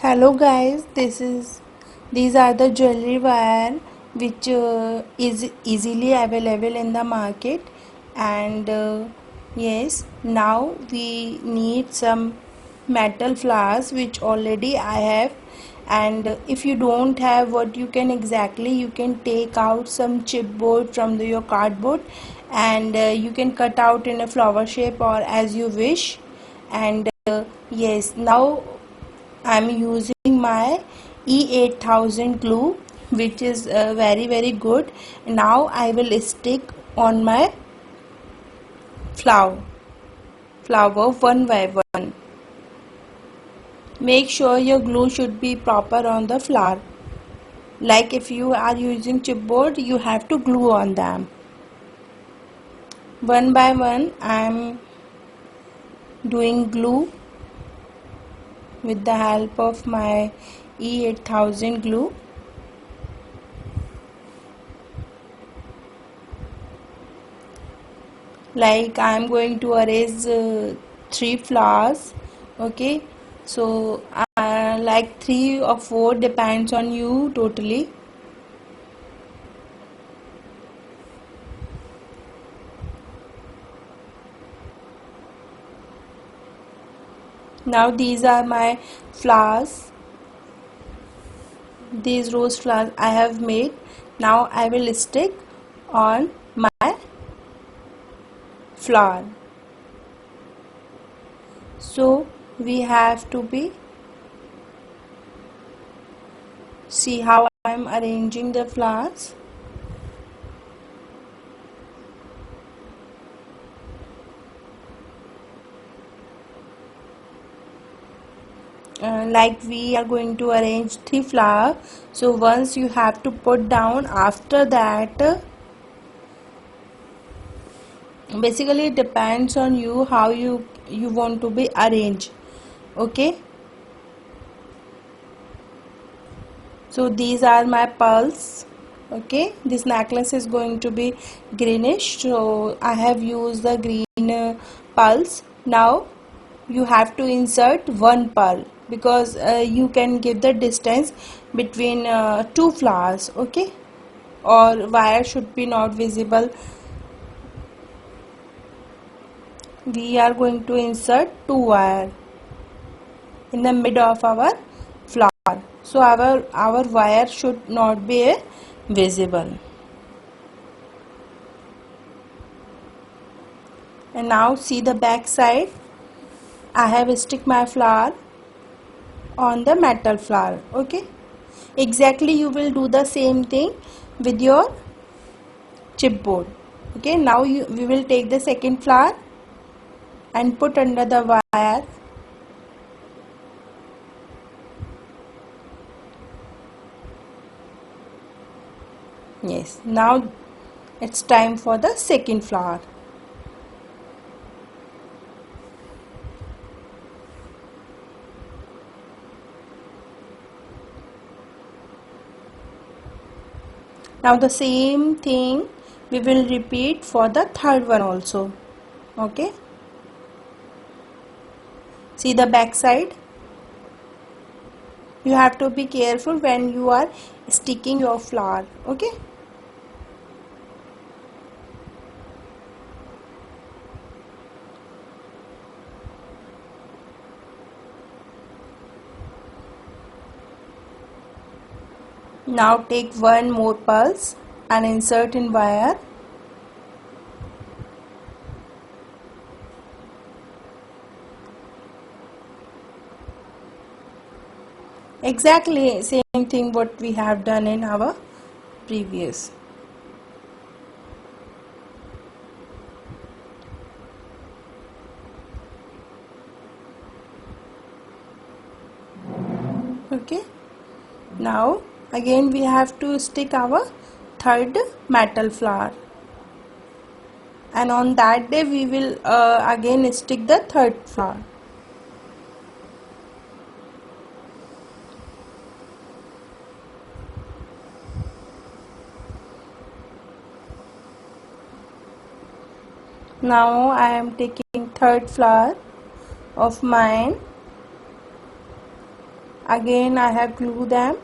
Hello guys, these are the jewelry wire which is easily available in the market, and yes, now we need some metal flowers which already I have. And if you don't have, what you can exactly, you can take out some chipboard from your cardboard, and you can cut out in a flower shape or as you wish. And yes, now I'm using my E8000 glue, which is very good. Now I will stick on my flower one by one. Make sure your glue should be proper on the flower. Like if you are using chipboard, you have to glue on them. One by one I'm doing glue with the help of my E8000 glue. Like I am going to arrange 3 flowers. Okay, so like 3 or 4 depends on you totally. Now these are my flowers, these rose flowers I have made. Now I will stick on my flower. So we have to be see how I am arranging the flowers. Like we are going to arrange 3 flowers, so once you have to put down, after that basically it depends on you how you want to be arranged. Okay, so these are my pearls. Okay, this necklace is going to be greenish, so I have used the green pearls. Now you have to insert 1 pearl, because you can give the distance between 2 flowers. Okay, or wire should be not visible. We are going to insert 2 wire in the mid of our flower, so our wire should not be visible. And now see the back side. I have stick my flower on the metal flower. Okay, exactly you will do the same thing with your chipboard. Okay, now we will take the second flower and put under the wire. Yes, now it's time for the second flower. Now the same thing we will repeat for the third one also. Okay, see the back side. You have to be careful when you are sticking your flower. Okay, now take 1 more pulse and insert in wire. Exactly same thing what we have done in our previous. Okay, now again we have to stick our third metal flower, and on that day we will again stick the third flower. Now I am taking third flower of mine. Again I have glued them.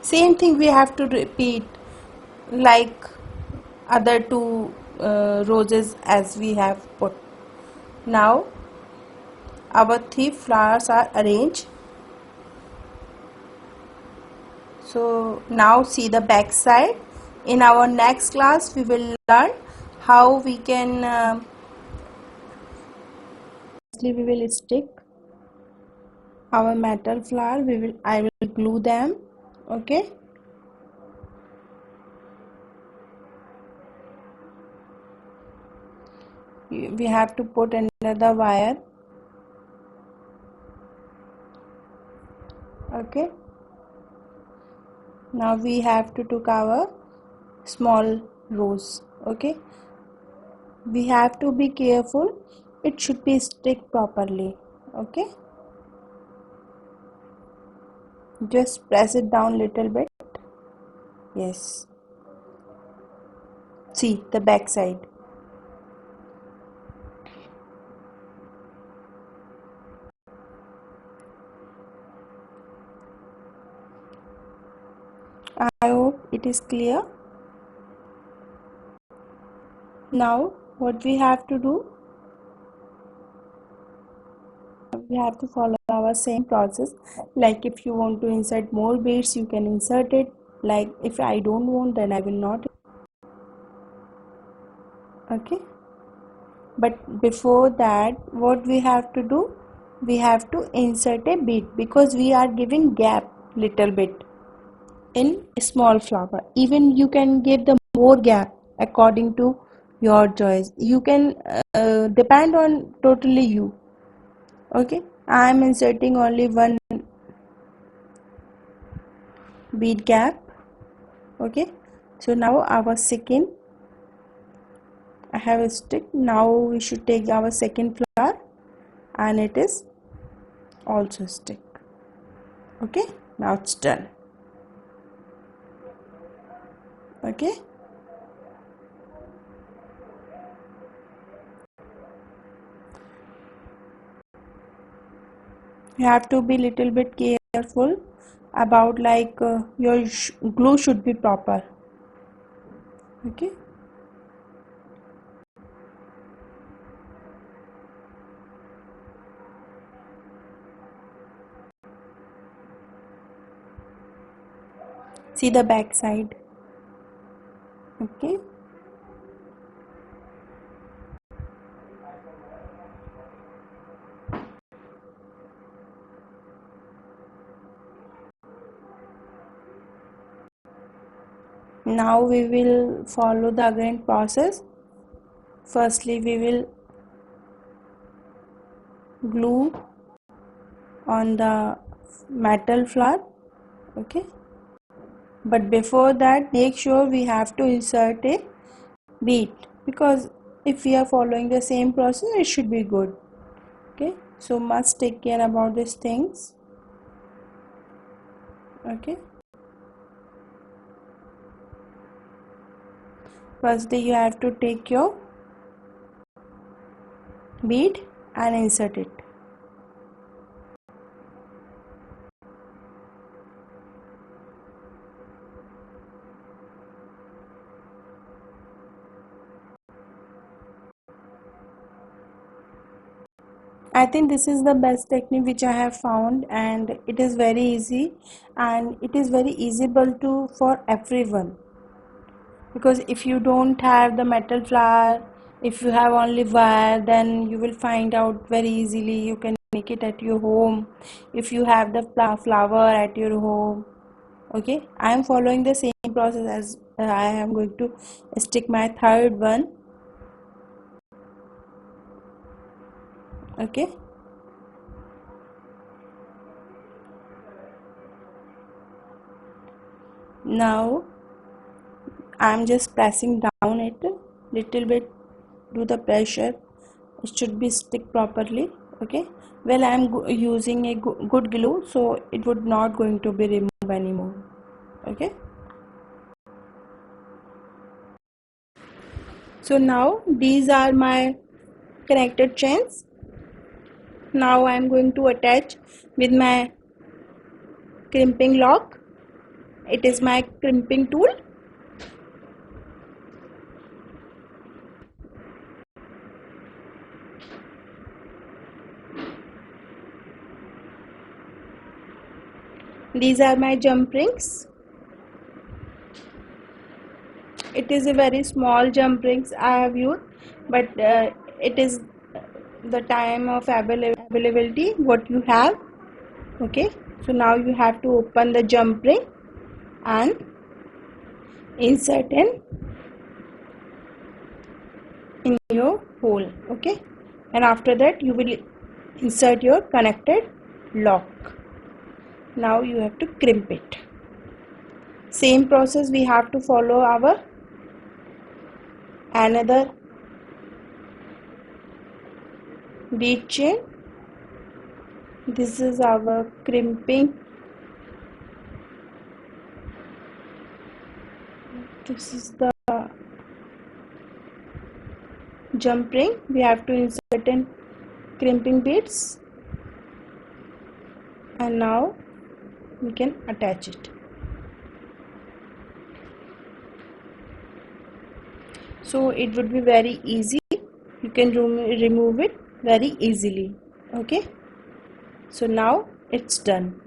Same thing we have to repeat like other two roses as we have put. Now our 3 flowers are arranged. So now see the back side. In our next class we will learn how we can we will stick our metal flower. I will glue them. Okay. We have to put another wire. Okay. Now we have to take our small rose. Okay. We have to be careful. It should be stick properly. Okay. Just press it down little bit. Yes. See the back side. I hope it is clear. Now what we have to do, we have to follow our same process. Like if you want to insert more beads, you can insert it. Like if I don't want, then I will not. Okay. But before that, what we have to do, we have to insert a bead because we are giving gap little bit in small flower. Even you can give the more gap according to your choice. You can depend on totally you. Okay, I am inserting only one bead gap. Okay, so now our second, I have a stick. Now we should take our second flower and it is also stick. Okay, now it's done. Okay. You have to be little bit careful about like your glue should be proper. Okay. See the back side. Okay. Now we will follow the again process. Firstly we will glue on the metal flower. Okay, but before that make sure we have to insert a bead because if we are following the same process it should be good. Okay, so must take care about these things. Okay, firstly you have to take your bead and insert it. I think this is the best technique which I have found, and it is very easy and it is very easyable to for everyone. Because if you don't have the metal flower, if you have only wire, then you will find out very easily. You can make it at your home if you have the flower at your home. Okay, I am following the same process as I am going to stick my third one. Okay, now I am just pressing down it little bit. Do the pressure, it should be stick properly. Okay, well, I am using a good glue, so it would not going to be removed anymore. Okay, so now these are my connected chains. Now I am going to attach with my crimping lock. It is my crimping tool. These are my jump rings. It is a very small jump rings I have used, but it is the time of availability what you have. Okay, so now you have to open the jump ring and insert in your hole. Okay, and after that you will insert your connected lock. Now you have to crimp it. Same process we have to follow our another bead chain. This is our crimping. This is the jump ring. We have to insert in crimping beads, and now we can attach it. So it would be very easy. You can remove it very easily. Okay, so now it's done.